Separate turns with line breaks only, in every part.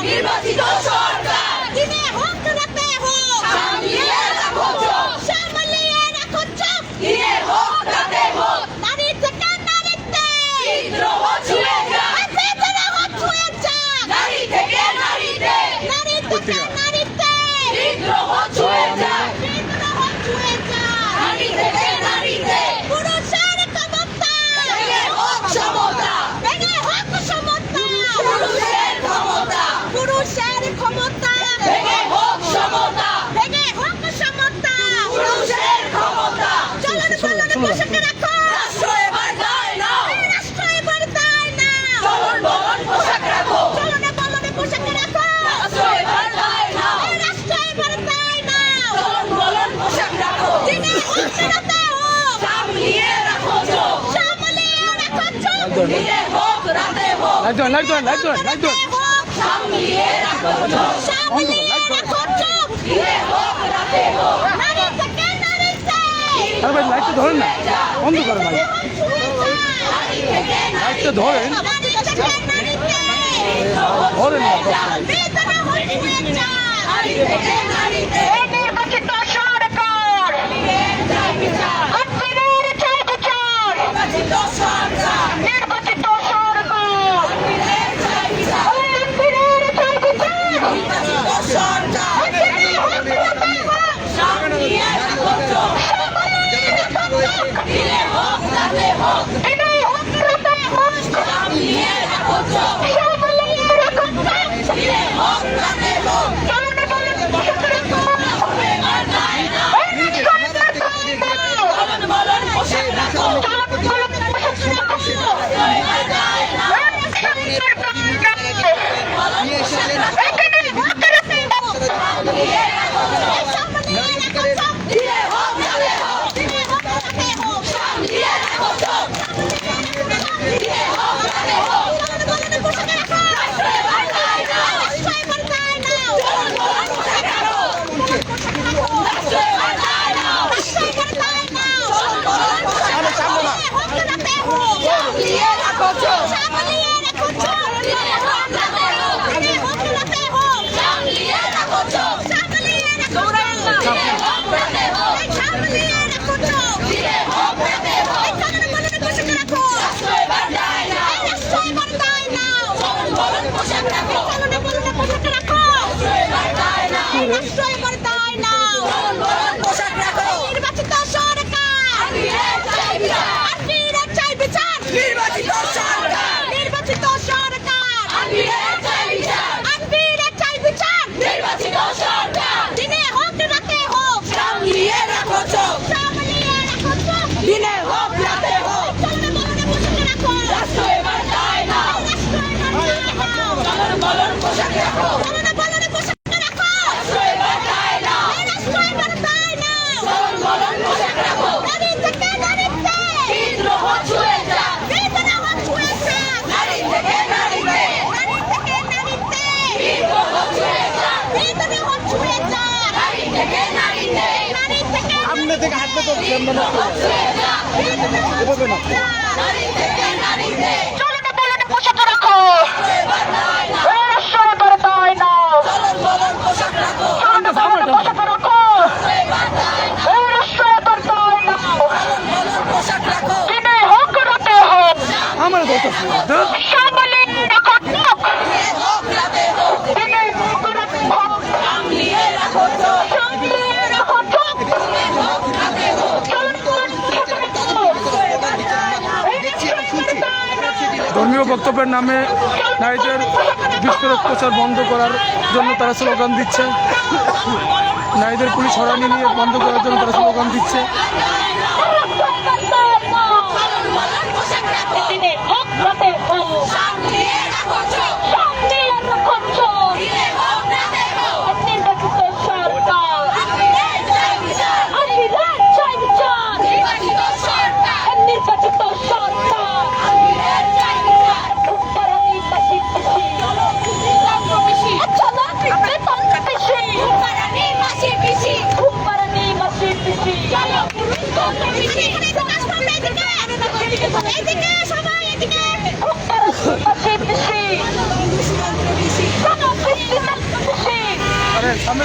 নির্বাচিত সরকার দিনে হোক রাতে হোক সামলিয়ে রাখো চোখ সামলিয়ে রাখো চোখ দিনে হোক রাতে হোক নারী থেকে নারীতে বিদ্রোহ ছুঁয়ে যায় বিদ্রোহ ছুঁয়ে যায় নারী থেকে নারীতে নারী থেকে নারীতে বিদ্রোহ ছুঁয়ে যায় বিদ্রোহ ছুঁয়ে যায় নারী থেকে নারীতে পুরুষের ক্ষমতা ভেঙে হোক সমতা ভেঙে হোক সমতা পুরুষের ক্ষমতা পুরুষের ক্ষমতা ভেঙে হোক সমতা ভেঙে হোক সমতা পুরুষের ক্ষমতা চলন বলন পোশাক রাখো রাষ্ট্র এবার দায় নাও রাষ্ট্র এবার দায় নাও চলন বলন পোশাক রাখো চলন বলন পোশাক রাখো রাষ্ট্র এবার দায় নাও রাষ্ট্র এবার দায় নাও চলন বলন পোশাক রাখো দিনে হোক রাতে হোক সামলিয়ে রাখো চোখ সামলিয়ে রাখো চোখ দিনে হোক রাতে হোক লাইট দোন সামলিয়ে রাখো চোখ সামলিয়ে রাখো চোখ দিনে হোক রাতে হোক নারী থেকে নারীতে
আরে ভাই লাইটটা ধরেন না বন্ধ করেন ভাই লাইটটা ধরেন ধরেন না
নির্বাচিত সরকার নির্বাচিত সরকার নির্বাচিত সরকার নির্বাচিত সরকার সামলিয়ে রাখো চোখ দিনে হোক রাতে হোক দিনে হোক রাতে হোক সামলিয়ে রাখো চোখ সামলিয়ে রাখো চোখ দিনে হোক রাতে হোক চলন বলন পোশাক রাখো এবার দায় নাও চলন বলন পোশাক রাখো চলন বলন পোশাক রাখো এবার দায় নাও বলন পোশাক রাখো সামলিয়ে রাখো চোখ সামলিয়ে রাখো চোখ দিনে হোক রাতে হোক দিনে হোক রাতে হোক সামলিয়ে রাখো চোখ দিনে হোক রাতে হোক চলন বলন পোশাক রাখো রাষ্ট্র এবার দায় নাও রাষ্ট্র এবার দায় নাও চলন বলন পোশাক রাখো রাষ্ট্র এবার দায় নাও রাষ্ট্র এবার দায় নাও চলন বলন পোশাক রাখো দিনে হোক রাতে হোক সামলিয়ে রাখো চোখ সামলিয়ে রাখো চোখ দিনে হোক রাতে হোক দিনে হোক রাতে হোক সামলিয়ে রাখো চোখ সামলিয়ে রাখো চোখ দিনে হোক রাতে হোক সামলিয়ে রাখো চোখ দিনে হোক রাতে হোক চলন বলন পোশাক রাখো রাষ্ট্র এবার দায় নাও রাষ্ট্র এবার দায় নাও চলন বলন পোশাক রাখো চলন বলন পোশাক রাখো রাষ্ট্র এবার দায় নাও রাষ্ট্র এবার দায় নাও চলন বলন পোশাক রাখো নির্বাচিত সরকার আনবিরে চাই বিচার নির্বাচিত সরকার নির্বাচিত সরকার আনবিরে চাই বিচার আনবিরে চাই বিচার নির্বাচিত সরকার দিনে হোক রাতে হোক সামলিয়ে রাখো চোখ সামলিয়ে রাখো চোখ দিনে হোক রাতে হোক চলন বলন পোশাক রাখো রাষ্ট্র এবার দায় নাও রাষ্ট্র এবার দায় নাও চলন বলন পোশাক রাখো চলন বলন পোশাক রাখো রাষ্ট্র এবার দায় নাও রাষ্ট্র এবার দায় নাও চলন বলন পোশাক রাখো নারী থেকে নারীতে বিদ্রোহ ছুঁয়ে যায় বিদ্রোহ ছুঁয়ে যায় নারী থেকে নারীতে নারী থেকে নারীতে বিদ্রোহ ছুঁয়ে যায় বিদ্রোহ ছুঁয়ে যায় নারী থেকে নারীতে নারী থেকে
সামনে থেকে হাঁটতে তো
বিদ্রোহ ছুঁয়ে যায়
এভাবে না
নারী থেকে নারীতে চলন বলন পোশাক রাখো এবার দায় নাও রাষ্ট্র এবার দায় নাও চলন বলন পোশাক রাখো চলন বলন পোশাক রাখো এবার দায় নাও রাষ্ট্র এবার দায় নাও চলন বলন পোশাক রাখো দিনে হোক রাতে হোক
আমার কথা
সামলিয়ে রাখো চোখ দিনে হোক রাতে হোক দিনে হোক রাতে হোক সামলিয়ে রাখো চোখ সামলিয়ে রাখো চোখ দিনে হোক রাতে হোক
দলীয় বক্তব্যের নামে নারীদের বিস্ফোরক প্রচার বন্ধ করার জন্য তারা স্লোগান দিচ্ছে। নারীদের পুলিশ হয়রানি নিয়ে বন্ধ করার জন্য তারা স্লোগান দিচ্ছে। আরে সামনে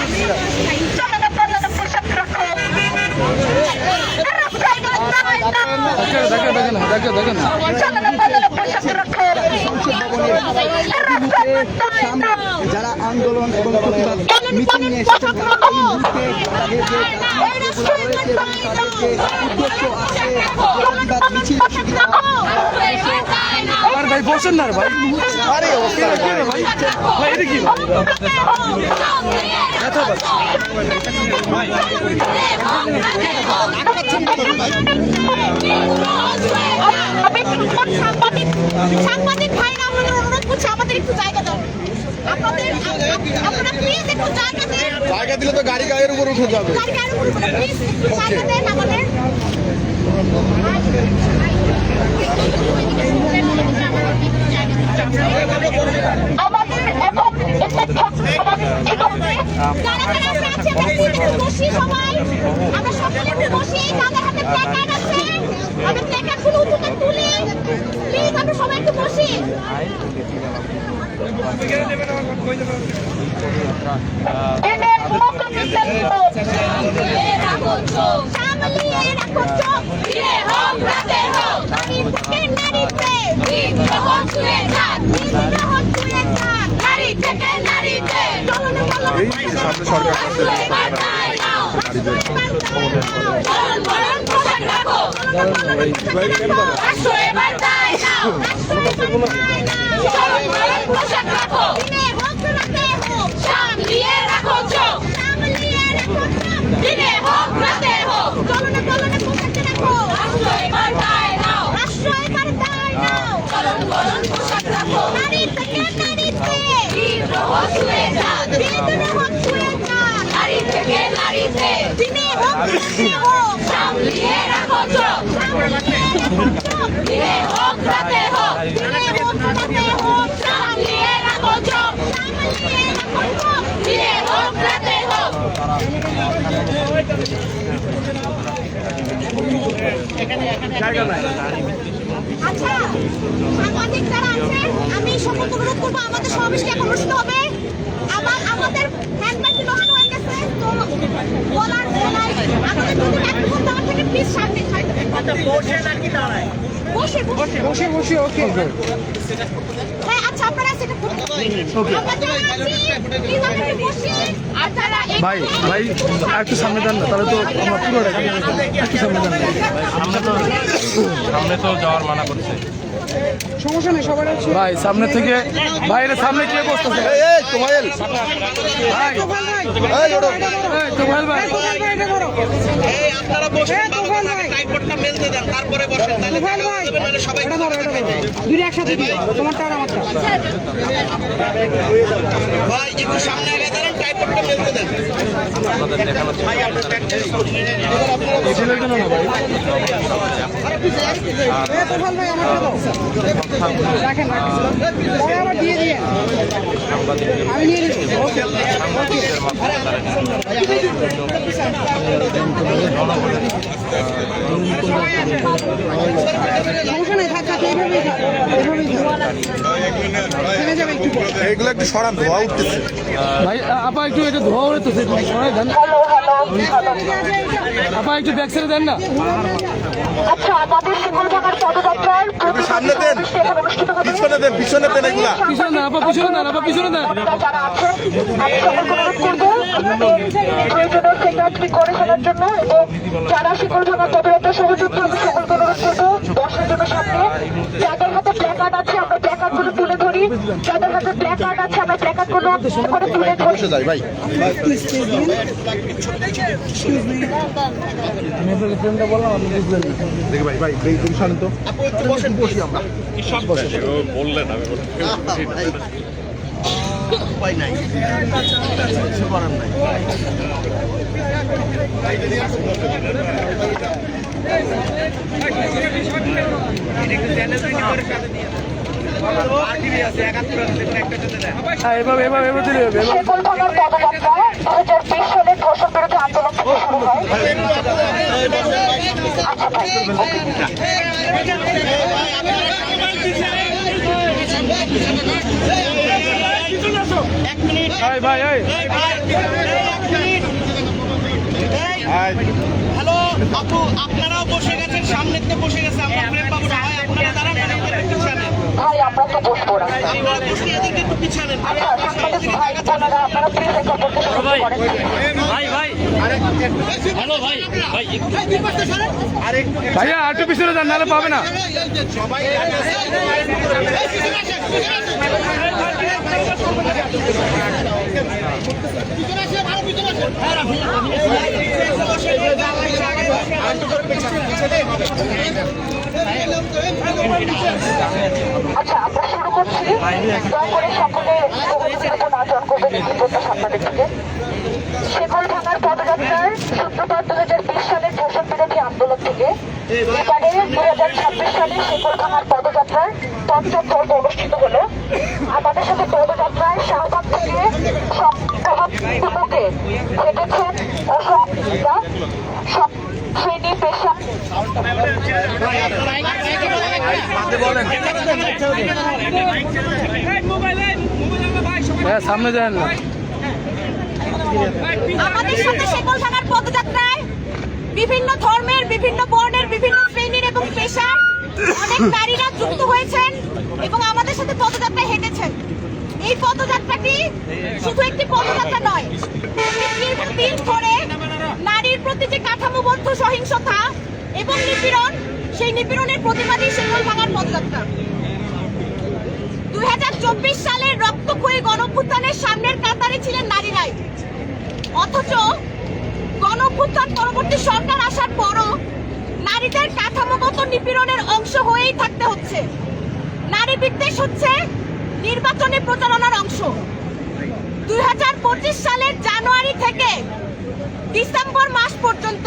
দেখেন
যারা আন্দোলন এবং প্রতিবাদ মিছিল নিয়ে এসেছেন এই মুহূর্তে তাদের যে উদ্দেশ্য আছে প্রতিবাদ মিছিল
আর ভাই বসেন না ভাই। আরে ওকে ভাই ভাই এটা কি
সাংবাদিক ভাইরা আমাদের অনুরোধ করছে আমাদের একটু জায়গা দাও। আপনারা প্লিজ একটু জায়গা দেন।
জায়গা দিলে তো গাড়ি গায়ের উপর উঠে যাবে।
প্লিজ জায়গা দেন আমাদের। আমাদের এখন যারা আমরা আছে একটু বসি সবাই। আমরা সকলে একটু বসি। যাদের হাতে প্ল্যাকার্ড আছে আমরা প্ল্যাকার্ডগুলো উঠে তুলি। প্লিজ আমরা সবাই একটু বসি। আচ্ছা সাংবাদিক যারা আছেন আমি সকলকে অনুরোধ করবো আমাদের সমাবেশকে এখন অনুষ্ঠিত হবে। আমাদের হ্যান্ডব্যাগটি নষ্ট হয়ে গেছে তো বলার আমাদের যদি একটু করতে আমার থেকে প্লিজ সামনে বসে বসে ওকে হ্যাঁ আচ্ছা আপনারা সেটা করতে
ভাই ভাই একটু সামনে দেন না তাহলে তো আমার পুরো একটু সামনে দেন
সামনে তো যাওয়ার মানা করছে।
সমস্যা নেই সবাই ভাই সামনে থেকে বাইরে সামনে কে বসতেছে
এই তোমাইল
ভাই
এই ওড়ো
এই তোমাইল ভাই
এই আপনারা বসে টাইপটা মেলতে দেন তারপরে বসেন তাহলে সবাই
দুই একসাথে দিও তোমারটা আর আমারটা
ভাই একটু সামনে আগে দাঁড়ান টাইপটা মেলতে দেন
আপনাদের দেখানো
ভাই আমরা প্র্যাকটিস করি
এখানে কেন না ভাই
তোফাল ভাই আমারটা দাও রাখেন পরে আবার দিয়ে দিয়ে আমি নিয়ে নিচ্ছি ওকে ওকে সমস্যা নেই থাক থাক এইভাবেই থাক এইভাবেই থেমে যাবে একটু পরে
এগুলো একটু সরান ধোয়া উঠতেছে
ভাই আপা একটু এটা ধোয়া উঠতেছে একটু সরাই দেন
হ্যালো
আপা একটু ব্যাক সাইডে দেন না।
আচ্ছা, আমাদের শিকলভাঙার পদযাত্রার
সামনে দেন, পিছনে দেন, পিছনে দেন এগুলা।
পিছনে না আপা, পিছনে না আপা, পিছনে না।
যারা আছেন আমি সকলকে অনুরোধ করবো প্রয়োজনীয় সেক্রেটারি করে ফেলার জন্য, এবং যারা শিকলভাঙার পদযাত্রা সহযোগী আমি সকলকে অনুরোধ করবো বসার জন্য সামনে। যাদের হাতে প্ল্যাকার্ড আছে আমরা প্ল্যাকার্ড গুলো তুলে ধরি, যাদের হাতে প্ল্যাকার্ড আছে আমরা প্ল্যাকার্ড গুলো করে তুলে ধরি।
যাই ভাই, দেখি ভাই, ভাই দেখি সামনে তো বসি আমরা।
উপায় নাই, কিছু করার নাই।
হ্যাঁ, এভাবে এভাবে এভাবে দিলে হবে।
শিকলভাঙার পদযাত্রা 2020 সালে ধর্ষণ বিরোধী আন্দোলন থেকে শুরু হয়। আচ্ছা ভাই,
ভাই ভাই এই
হ্যালো আপু, আপনারাও বসে গেছেন, সামনেতে বসে গেছে, আমরা ফ্রেম পাবো না। হয় আপনারা দাঁড়ান, পিছানে
ভাই আমরা তো বসবো না।
আপনারা বসে এদিকে একটু পিছানে।
আচ্ছা, সাংবাদিক ভাই বোনেরা আপনারা প্লিজ একটা বলতে শুরু করেন।
ভাইয়া আর একটু পিছনে যান, নাহলে পাবে না।
আচ্ছা, আমরা শুরু করছি। দয়া করে সকলে বক্তব্য না জন করবেন বিপদটা সাংবাদিক থেকে। শিকলভাঙার পদযাত্রার সূত্রপাত 2020 সালের ধর্ষণ বিরোধী আন্দোলন থেকে। এবারে 2026 সালে শিকলভাঙার পদযাত্রার পঞ্চম পর্ব অনুষ্ঠিত হলো। আমাদের সাথে পদযাত্রায় শাহবাগ থেকে সপ্তাহে হেঁটেছেন অসংখ্য সব শ্রেণী পেশা।
হ্যাঁ, সামনে যান না।
আমাদের সাথে শিকলভাঙার পদযাত্রায় বিভিন্ন ধর্মের, বিভিন্ন বর্ণের, বিভিন্ন শ্রেণীর এবং পেশার অনেক নারীরা যুক্ত হয়েছেন এবং আমাদের সাথে পদযাত্রায় হেঁটেছেন। এই পদযাত্রাটি শুধু একটি পদযাত্রা নয়, দীর্ঘদিন ধরে নারীর প্রতি যে কাঠামোবদ্ধ সহিংসতা এবং নিপীড়ন, সেই নিপীড়নের প্রতিবাদী শিকলভাঙার পদযাত্রা। 2024 সালের রক্তক্ষয়ী গণঅভ্যুত্থানের সামনের কাতারে ছিলেন নারীরাই। অথচ গণঅভ্যুত্থান পরবর্তী সরকার আসার পরও নারীদের কাঠামোগত নিপীড়নের অংশ হয়েই থাকতে হচ্ছে। নারী বিদ্বেষ হচ্ছে নির্বাচনী প্রচারণার অংশ। 2025 সালের জানুয়ারি থেকে ডিসেম্বর মাস পর্যন্ত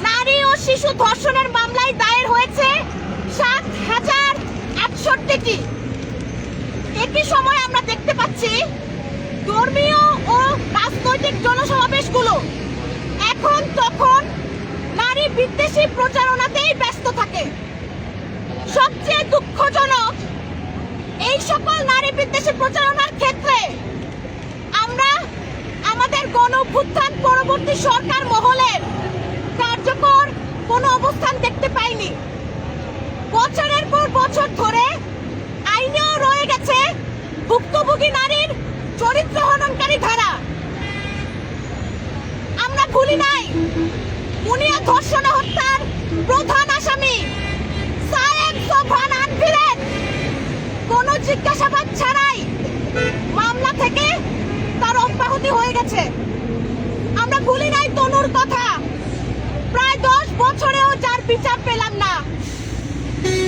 নারী ও শিশু ধর্ষণের মামলায় দায়ের হয়েছে 7,068টি। একই সময় আমরা দেখতে পাচ্ছি ধর্মীয় ও রাজনৈতিক জনসমাবেশগুলো এখন তখন নারী বিদ্বেষী প্রচারণাতেই ব্যস্ত থাকে। সবচেয়ে দুঃখজনক, এই সকল নারী বিদ্বেষী প্রচারণার ক্ষেত্রে আমরা আমাদের গণঅভ্যুত্থান পরবর্তী সরকার মহলের কার্যকর কোনো অবস্থান দেখতে পাইনি। বছরের পর বছর ধরে আইনেও রয়ে গেছে ভুক্তভোগী নারীর চরিত্র হননকারী ধারা। আমরা ভুলি নাই মুনিয়া ধর্ষণ হত্যার প্রধান আসামি সায়েম সোবহান আনভিরের কোনো জিজ্ঞাসাবাদ ছাড়াই মামলা থেকে তার অব্যাহতি হয়ে গেছে। আমরা ভুলি নাই তনুর কথা, প্রায় 10 বছরেও যার বিচার পেলাম না।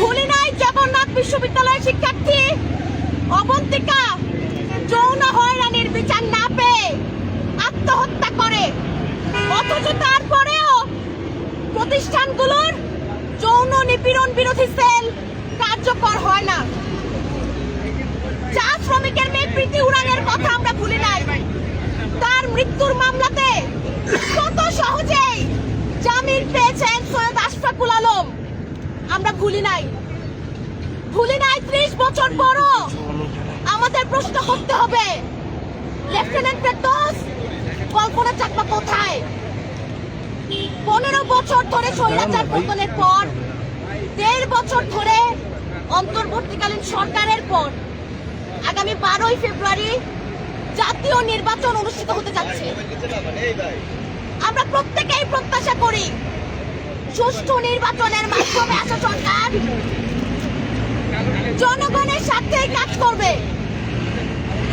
ভুলি নাই জগন্নাথ বিশ্ববিদ্যালয়ের শিক্ষার্থী অবন্তিকা যৌন হয়রানির বিচার না পেয়ে আত্মহত্যা করে। অথচ তারপরেও প্রতিষ্ঠানগুলোর যৌন নিপীড়ন বিরোধী সেল কার্যকর হয় না। চা শ্রমিকের মেয়ে প্রীতি উড়ানের কথা আমরা ভুলি নাই। তার মৃত্যুর মামলাতে কত সহজেই জামিন পেয়েছেন সৈয়দ আশফাকুল আলম, আমরা ভুলি নাই। 30 বছর পরও আমাদের প্রশ্ন করতে হবে, লেফটেন্যান্ট ফেরদৌস কল্পনা চাকমা কোথায়? 15 বছর ধরে স্বৈরাচার পতনের পর 1.5 বছর ধরে অন্তর্বর্তীকালীন সরকারের পর আগামী 12ই ফেব্রুয়ারি জাতীয় নির্বাচন অনুষ্ঠিত হতে যাচ্ছে। আমরা প্রত্যেকেই প্রত্যাশা করি সুষ্ঠু নির্বাচনের মাধ্যমে আসা সরকার জনগণের স্বার্থেই কাজ করবে।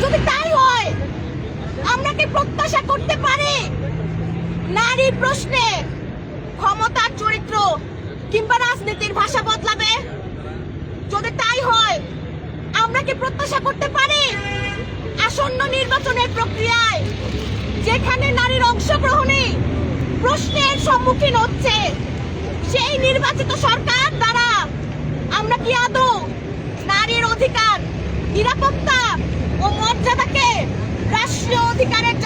যদি তাই হয়, আমরা কি প্রত্যাশা করতে পারি নারী প্রশ্নে ক্ষমতার চরিত্র কিংবা রাজনীতির ভাষা বদলাবে? যদি তাই হয়, আমরা কি প্রত্যাশা করতে পারি আসন্ন নির্বাচনের প্রক্রিয়ায় যেখানে নারীর অংশগ্রহণে প্রশ্নের সম্মুখীন হচ্ছে, সেই নির্বাচিত সরকার দ্বারা আমরা কি আদৌ নারীর অধিকার, নিরাপত্তা ও মর্যাদাকে রাষ্ট্রীয় অধিকারের